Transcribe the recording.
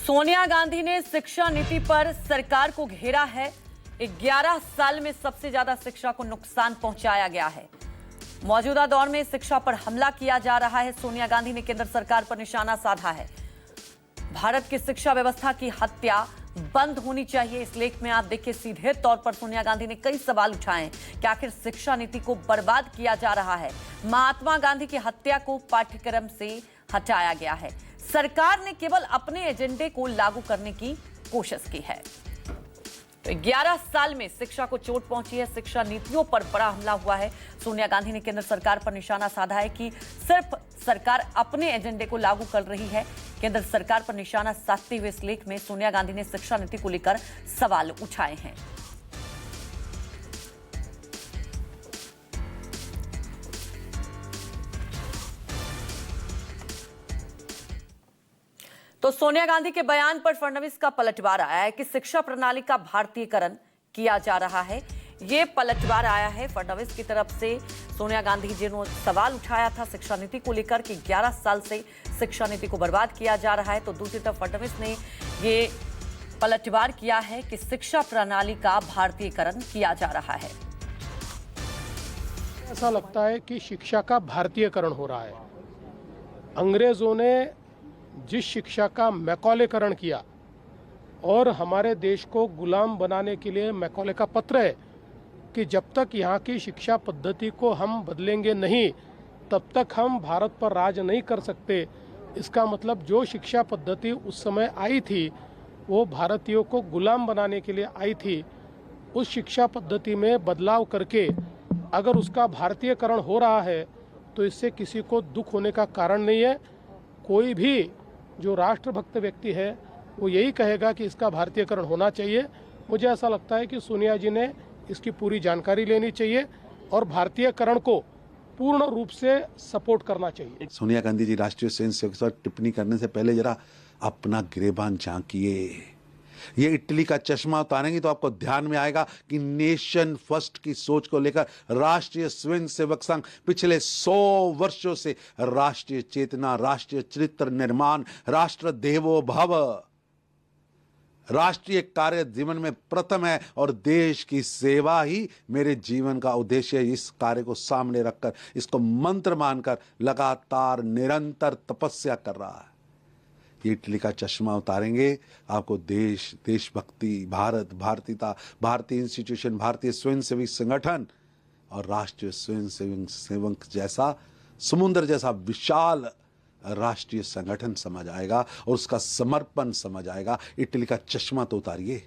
सोनिया गांधी ने शिक्षा नीति पर सरकार को घेरा है। 11 साल में सबसे ज्यादा शिक्षा को नुकसान पहुंचाया गया है। मौजूदा दौर में शिक्षा पर हमला किया जा रहा है। सोनिया गांधी ने केंद्र सरकार पर निशाना साधा है। भारत की शिक्षा व्यवस्था की हत्या बंद होनी चाहिए। इस लेख में आप देखिए, सीधे तौर पर सोनिया गांधी ने कई सवाल उठाए हैं कि आखिर शिक्षा नीति को बर्बाद किया जा रहा है। महात्मा गांधी की हत्या को पाठ्यक्रम से हटाया गया है। सरकार ने केवल अपने एजेंडे को लागू करने की कोशिश की है। तो 11 साल में शिक्षा को चोट पहुंची है। शिक्षा नीतियों पर बड़ा हमला हुआ है। सोनिया गांधी ने केंद्र सरकार पर निशाना साधा है कि सिर्फ सरकार अपने एजेंडे को लागू कर रही है। केंद्र सरकार पर निशाना साधते हुए इस लेख में सोनिया गांधी ने शिक्षा नीति को लेकर सवाल उठाए हैं। तो सोनिया गांधी के बयान पर फडणवीस का पलटवार आया है कि शिक्षा प्रणाली का भारतीयकरण किया जा रहा है। ये पलटवार आया है फडणवीस की तरफ से। सोनिया गांधी जिन्होंने सवाल उठाया था शिक्षा नीति को लेकर कि 11 साल से शिक्षा नीति को बर्बाद किया जा रहा है, तो दूसरी तरफ फडणवीस ने ये पलटवार किया है कि शिक्षा प्रणाली का भारतीयकरण किया जा रहा है। ऐसा लगता है कि शिक्षा का भारतीयकरण हो रहा है। अंग्रेजों ने जिस शिक्षा का मैकॉलेकरण किया और हमारे देश को गुलाम बनाने के लिए मैकॉले का पत्र है कि जब तक यहाँ की शिक्षा पद्धति को हम बदलेंगे नहीं, तब तक हम भारत पर राज नहीं कर सकते। इसका मतलब जो शिक्षा पद्धति उस समय आई थी वो भारतीयों को गुलाम बनाने के लिए आई थी। उस शिक्षा पद्धति में बदलाव करके अगर उसका भारतीयकरण हो रहा है तो इससे किसी को दुख होने का कारण नहीं है। कोई भी जो राष्ट्रभक्त व्यक्ति है वो यही कहेगा कि इसका भारतीयकरण होना चाहिए। मुझे ऐसा लगता है कि सोनिया जी ने इसकी पूरी जानकारी लेनी चाहिए और भारतीयकरण को पूर्ण रूप से सपोर्ट करना चाहिए। सोनिया गांधी जी राष्ट्रीय स्वयंसेवक पर टिप्पणी करने से पहले जरा अपना गिरेबान झांकिए। ये इटली का चश्मा उतारेंगे तो आपको ध्यान में आएगा कि नेशन फर्स्ट की सोच को लेकर राष्ट्रीय स्वयंसेवक संघ पिछले 100 वर्षों से राष्ट्रीय चेतना, राष्ट्रीय चरित्र निर्माण, राष्ट्र देवो भव, राष्ट्रीय कार्य जीवन में प्रथम है और देश की सेवा ही मेरे जीवन का उद्देश्य है। इस कार्य को सामने रखकर, इसको मंत्र मानकर लगातार निरंतर तपस्या कर रहा है। ये इटली का चश्मा उतारेंगे, आपको देश, देशभक्ति, भारत, भारतीयता, भारतीय इंस्टीट्यूशन, भारतीय स्वयंसेवी संगठन और राष्ट्रीय स्वयंसेवक जैसा समुद्र जैसा विशाल राष्ट्रीय संगठन समझ आएगा और उसका समर्पण समझ आएगा। इटली का चश्मा तो उतारिए।